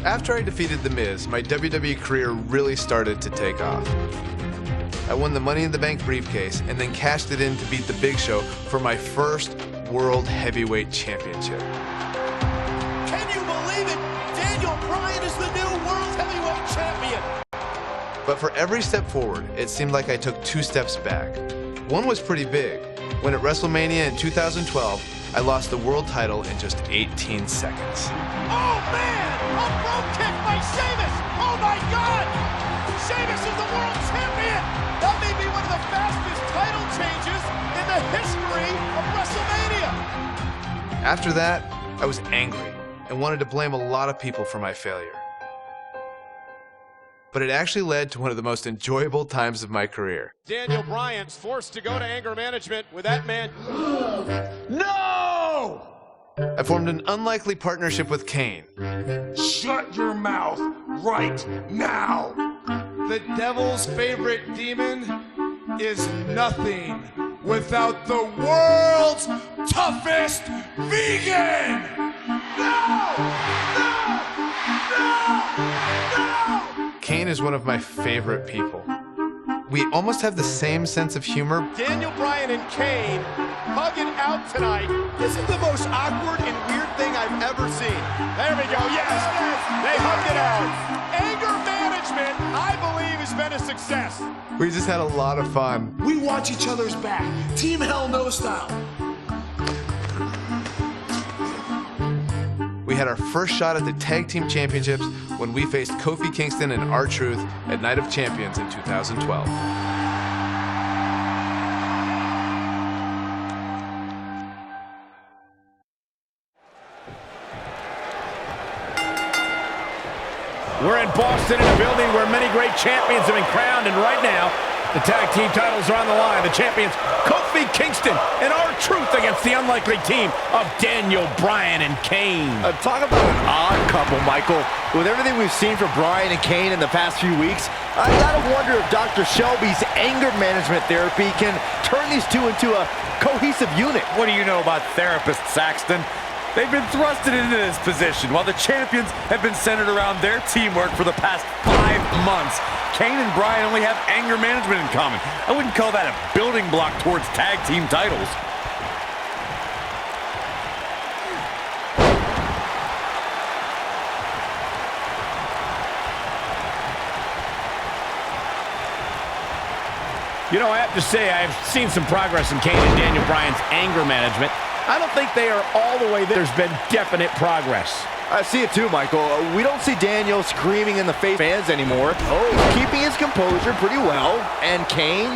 After I defeated The Miz, my WWE career really started to take off. I won the Money in the Bank briefcase and then cashed it in to beat The Big Show for my first World Heavyweight Championship. Can you believe it? Daniel Bryan is the new World Heavyweight Champion. But for every step forward, it seemed like I took 2 steps back. One was pretty big. When at WrestleMania in 2012, I lost the world title in just 18 seconds. Oh man! A front kick by Sheamus! Oh my God! Sheamus is the world champion! That may be one of the fastest title changes in the history of WrestleMania! After that, I was angry and wanted to blame a lot of people for my failure. But it actually led to one of the most enjoyable times of my career. Daniel Bryan's forced to go to anger management with that man. No! I formed an unlikely partnership with Kane. Shut your mouth right now! The devil's favorite demon is nothing without the world's toughest vegan! No! No! No! No! Kane is one of my favorite people. We almost have the same sense of humor. Daniel Bryan and Kane hug it out tonight. This is the most awkward and weird thing I've ever seen. There we go, yes, they hugged it out. Anger management, I believe, has been a success. We just had a lot of fun. We watch each other's back. Team Hell No style. We had our first shot at the Tag Team Championships when we faced Kofi Kingston and R-Truth at Night of Champions in 2012. We're in Boston in a building where many great champions have been crowned, and right now, the tag team titles are on the line. The champions, Kofi Kingston and R-Truth against the unlikely team of Daniel Bryan and Kane. Talk about an odd couple, Michael. With everything we've seen from Bryan and Kane in the past few weeks, I gotta wonder if Dr. Shelby's anger management therapy can turn these two into a cohesive unit. What do you know about therapists, Saxton? They've been thrusted into this position while the champions have been centered around their teamwork for the past 5 months. Kane and Bryan only have anger management in common. I wouldn't call that a building block towards tag team titles. You know, I have to say, I've seen some progress in Kane and Daniel Bryan's anger management. I don't think they are all the way there. There's been definite progress. I see it too, Michael. We don't see Daniel screaming in the face of fans anymore. He's keeping his composure pretty well. And Kane,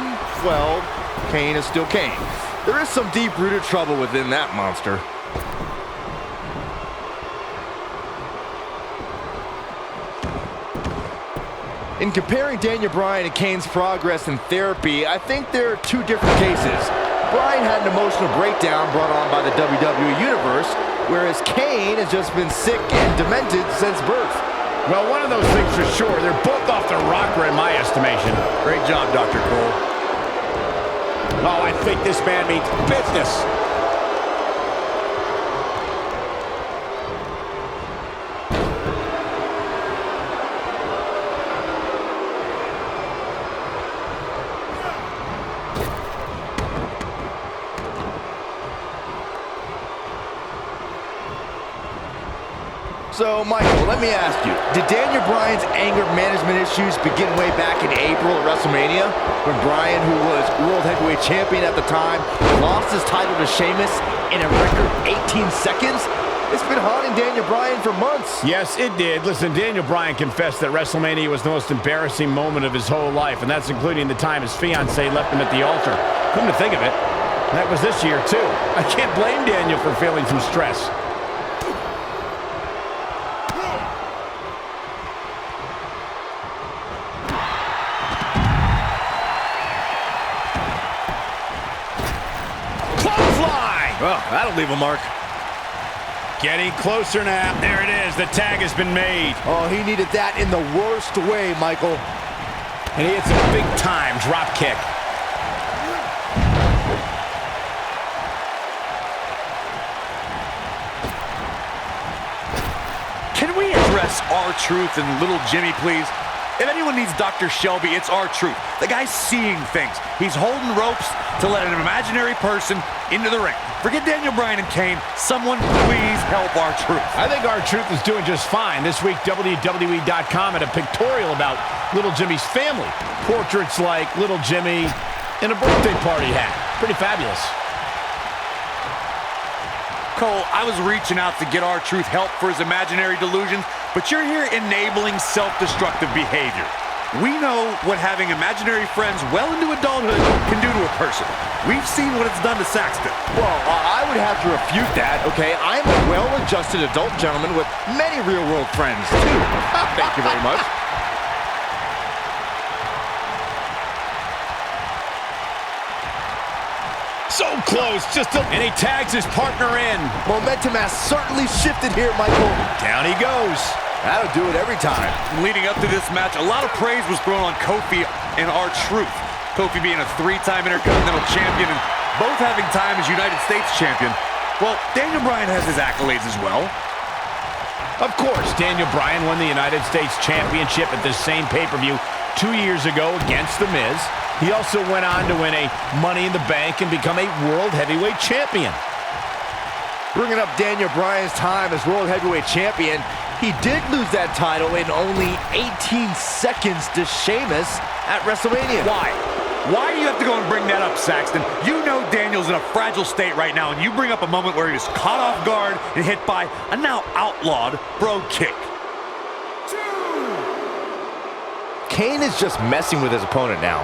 well, Kane is still Kane. There is some deep-rooted trouble within that monster. In comparing Daniel Bryan and Kane's progress in therapy, I think there are 2 different cases. Bryan had an emotional breakdown brought on by the WWE Universe, whereas Kane has just been sick and demented since birth. Well, one of those things for sure. They're both off the rocker in my estimation. Great job, Dr. Cole. Oh, I think this man means business. So, Michael, let me ask you, did Daniel Bryan's anger management issues begin way back in April at WrestleMania, when Bryan, who was World Heavyweight Champion at the time, lost his title to Sheamus in a record 18 seconds? It's been haunting Daniel Bryan for months. Yes, it did. Listen, Daniel Bryan confessed that WrestleMania was the most embarrassing moment of his whole life, and that's including the time his fiancée left him at the altar. Come to think of it, that was this year, too. I can't blame Daniel for feeling some stress. Well, that'll leave a mark. Getting closer now. There it is. The tag has been made. Oh, he needed that in the worst way, Michael. And he hits a big-time drop kick. Can we address address R-Truth and Little Jimmy, please? If anyone needs Dr. Shelby, it's R-Truth. The guy's seeing things. He's holding ropes to let an imaginary person into the ring. Forget Daniel Bryan and Kane. Someone please help R-Truth. I think R-Truth is doing just fine. This week, WWE.com had a pictorial about Little Jimmy's family. Portraits like Little Jimmy in a birthday party hat. Pretty fabulous. Cole, I was reaching out to get R-Truth help for his imaginary delusions, but you're here enabling self-destructive behavior. We know what having imaginary friends well into adulthood can do to a person. We've seen what it's done to Saxton. Well, I would have to refute that, okay? I'm a well-adjusted adult gentleman with many real-world friends, too. Thank you very much. So close, and he tags his partner in. Momentum has certainly shifted here, Michael. Down he goes. That'll do it every time. Leading up to this match, a lot of praise was thrown on Kofi and R-Truth. Kofi being a 3-time Intercontinental Champion and both having time as United States Champion. Well, Daniel Bryan has his accolades as well. Of course, Daniel Bryan won the United States Championship at this same pay-per-view 2 years ago against The Miz. He also went on to win a Money in the Bank and become a World Heavyweight Champion. Bringing up Daniel Bryan's time as World Heavyweight Champion, he did lose that title in only 18 seconds to Sheamus at WrestleMania. Why? Why do you have to go and bring that up, Saxton? You know Daniel's in a fragile state right now, and you bring up a moment where he was caught off guard and hit by a now outlawed Bro Kick. Kane is just messing with his opponent now.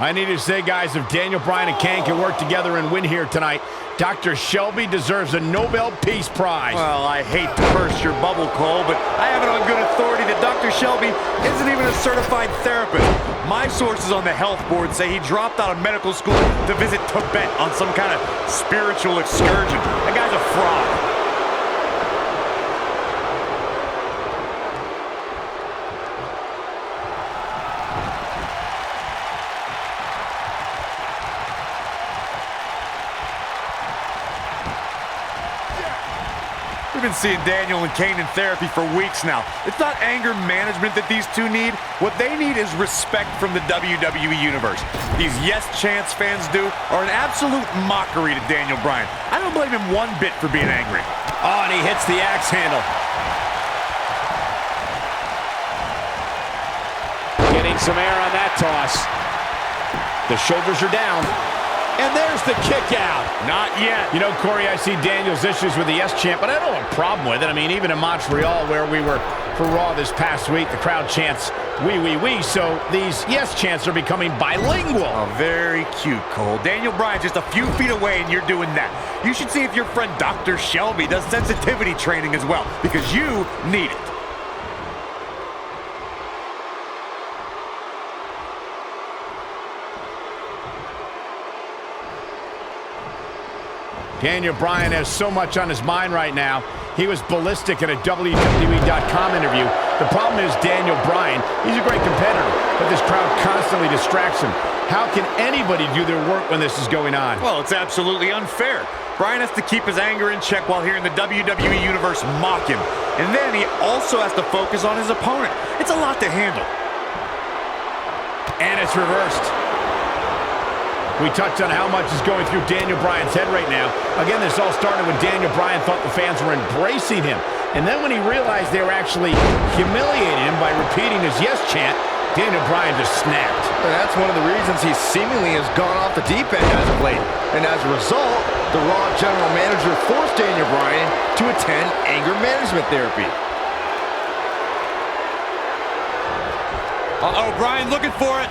I need to say, guys, if Daniel Bryan and Kane can work together and win here tonight, Dr. Shelby deserves a Nobel Peace Prize. Well, I hate to burst your bubble, Cole, but I have it on good authority that Dr. Shelby isn't even a certified therapist. My sources on the health board say he dropped out of medical school to visit Tibet on some kind of spiritual excursion. That guy's a fraud. We've been seeing Daniel and Kane in therapy for weeks now. It's not anger management that these two need. What they need is respect from the WWE Universe. These Yes Chance fans do are an absolute mockery to Daniel Bryan. I don't blame him one bit for being angry. Oh, and he hits the axe handle. Getting some air on that toss. The shoulders are down. And there's the kick out. Not yet. You know, Corey, I see Daniel's issues with the Yes Chant, but I don't have a problem with it. I mean, even in Montreal, where we were for Raw this past week, the crowd chants, "We, we, we." So these Yes Chants are becoming bilingual. Oh, very cute, Cole. Daniel Bryan just a few feet away, and you're doing that. You should see if your friend Dr. Shelby does sensitivity training as well, because you need it. Daniel Bryan has so much on his mind right now. He was ballistic in a WWE.com interview. The problem is Daniel Bryan, he's a great competitor, but this crowd constantly distracts him. How can anybody do their work when this is going on? Well, it's absolutely unfair. Bryan has to keep his anger in check while hearing the WWE Universe mock him. And then he also has to focus on his opponent. It's a lot to handle. And it's reversed. We touched on how much is going through Daniel Bryan's head right now. Again, this all started when Daniel Bryan thought the fans were embracing him. And then when he realized they were actually humiliating him by repeating his Yes Chant, Daniel Bryan just snapped. And that's one of the reasons he seemingly has gone off the deep end as of late. And as a result, the Raw general manager forced Daniel Bryan to attend anger management therapy. Uh-oh, Bryan looking for it.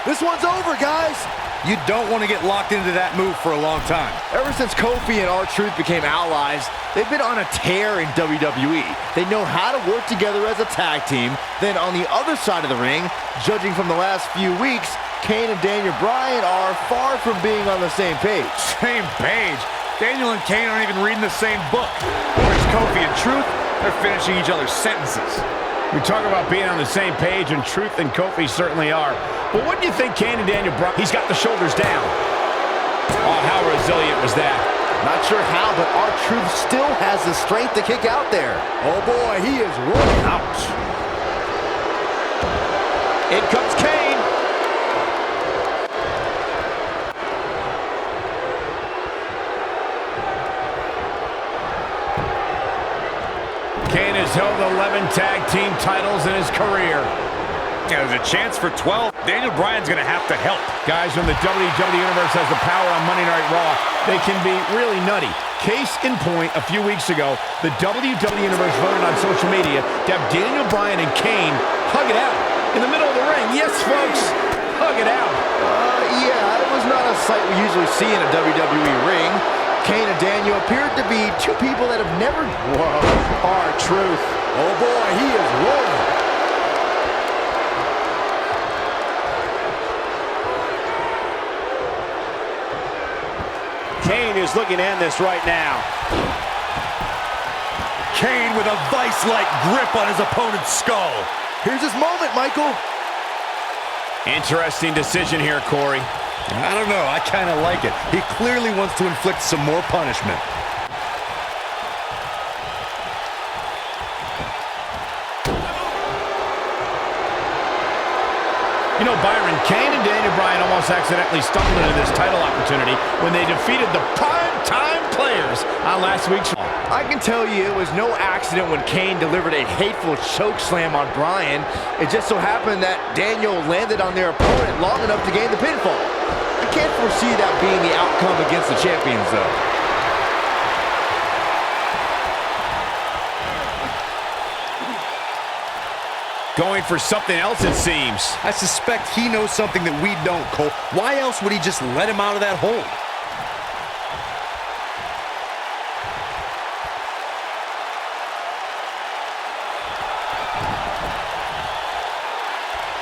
This one's over, guys. You don't want to get locked into that move for a long time. Ever since Kofi and R-Truth became allies, they've been on a tear in WWE. They know how to work together as a tag team. Then on the other side of the ring, judging from the last few weeks, Kane and Daniel Bryan are far from being on the same page. Same page? Daniel and Kane aren't even reading the same book. Whereas Kofi and Truth, They're finishing each other's sentences. We talk about being on the same page, and Truth and Kofi certainly are. But what do you think Kane and Daniel Bryan? He's got the shoulders down. Oh, how resilient was that? Not sure how, but R-Truth still has the strength to kick out there. Oh boy, he is rolling. Ouch. In comes Kane. Kane has held 11 tag team titles in his career. Yeah, there's a chance for 12. Daniel Bryan's going to have to help. Guys, when the WWE Universe has the power on Monday Night Raw, they can be really nutty. Case in point, a few weeks ago, the WWE Universe voted on social media to have Daniel Bryan and Kane hug it out in the middle of the ring. Yes, folks, hug it out. Yeah, it was not a sight we usually see in a WWE ring. Kane and Daniel appeared to be two people that have never... Whoa, R-Truth. Oh boy, he is rolling. Kane is looking to end this right now. Kane with a vice-like grip on his opponent's skull. Here's his moment, Michael. Interesting decision here, Corey. I don't know, I kind of like it. He clearly wants to inflict some more punishment. You know, Byron, Kane and Daniel Bryan almost accidentally stumbled into this title opportunity when they defeated the prime-time players on last week's show. I can tell you it was no accident when Kane delivered a hateful choke slam on Bryan. It just so happened that Daniel landed on their opponent long enough to gain the pinfall. I can't foresee that being the outcome against the champions, though. Going for something else, it seems. I suspect he knows something that we don't, Cole. Why else would he just let him out of that hole?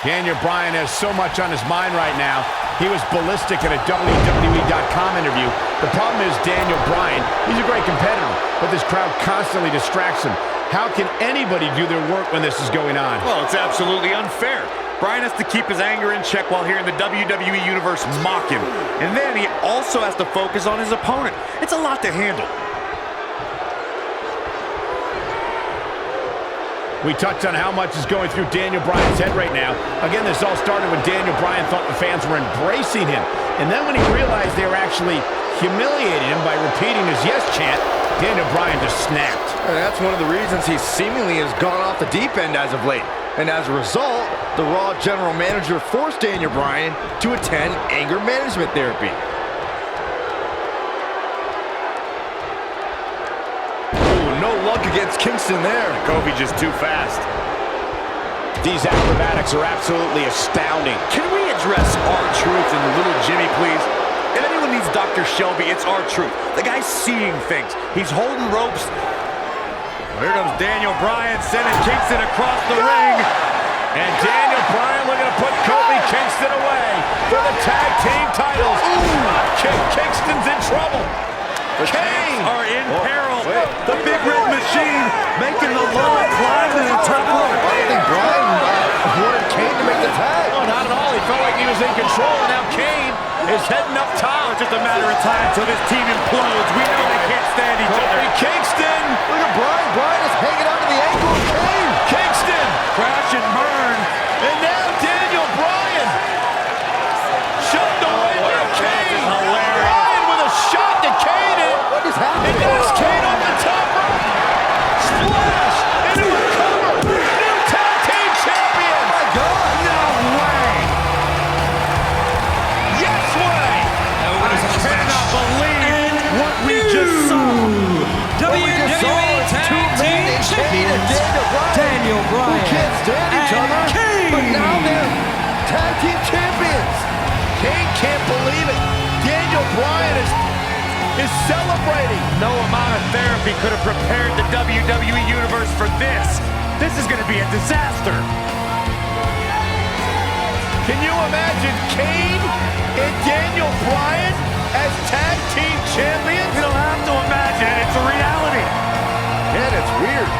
Daniel Bryan has so much on his mind right now. He was ballistic in a WWE.com interview. The problem is Daniel Bryan, he's a great competitor, but this crowd constantly distracts him. How can anybody do their work when this is going on? Well, it's absolutely unfair. Bryan has to keep his anger in check while hearing the WWE Universe mock him. And then he also has to focus on his opponent. It's a lot to handle. We touched on how much is going through Daniel Bryan's head right now. Again, this all started when Daniel Bryan thought the fans were embracing him. And then when he realized they were actually humiliating him by repeating his yes chant, Daniel Bryan just snapped. And that's one of the reasons he seemingly has gone off the deep end as of late. And as a result, the Raw general manager forced Daniel Bryan to attend anger management therapy. No luck against Kingston there. Kofi just too fast. These acrobatics are absolutely astounding. Can we address R-Truth and Little Jimmy, please? If anyone needs Dr. Shelby, it's R-Truth. The guy's seeing things. He's holding ropes. Here comes Daniel Bryan sending Kingston across the ring. And Daniel Bryan looking to put Kofi Kingston away for the tag team titles. Kingston's in trouble. The Kane are in peril. The Big Red Machine making the long climb to the top rope. I think Bryan wanted Kane to make the tag. Oh, not at all. He felt like he was in control. Now Kane is heading up top. It's just a matter of time until this team implodes. We know they can't stand each other. Kofi Kingston. Look at Bryan. Bryan is hanging on to the ankle of Kane. Kingston. Crash and burn. And now Daniel Bryan. Shoved away by Kane. Bryan with a shot to Kane. What is happening? And there's Kane on the top rope. Splash into a cover. New tag team champion. Oh my God. No way. Yes way. I cannot believe what we just saw. WWE Tag Team Champions Daniel Bryan who can't stand each and other, Kane. but now they're tag team champions. Kane can't believe it. Daniel Bryan is celebrating. No amount of therapy could have prepared the WWE Universe for this. This is going to be a disaster. Can you imagine Kane and Daniel Bryan as tag team champions? You don't have to imagine it. It's a reality. And it's weird.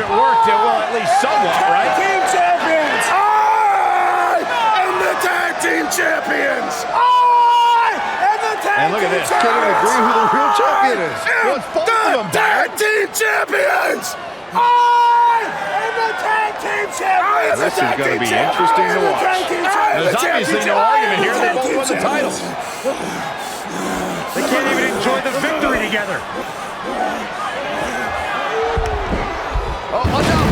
it worked, it will at least somewhat, right? Team champions! I am the tag team champions! I am the tag And look at this. Can't even agree who the real champion is. Well, it's both of them, tag team champions! I am the tag team champions! This is going to be interesting to watch. There's obviously no argument here. They both won the titles. They can't even enjoy the victory together. Oh, watch out.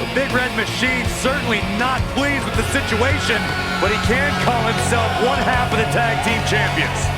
The Big Red Machine certainly not pleased with the situation, but he can call himself one half of the tag team champions.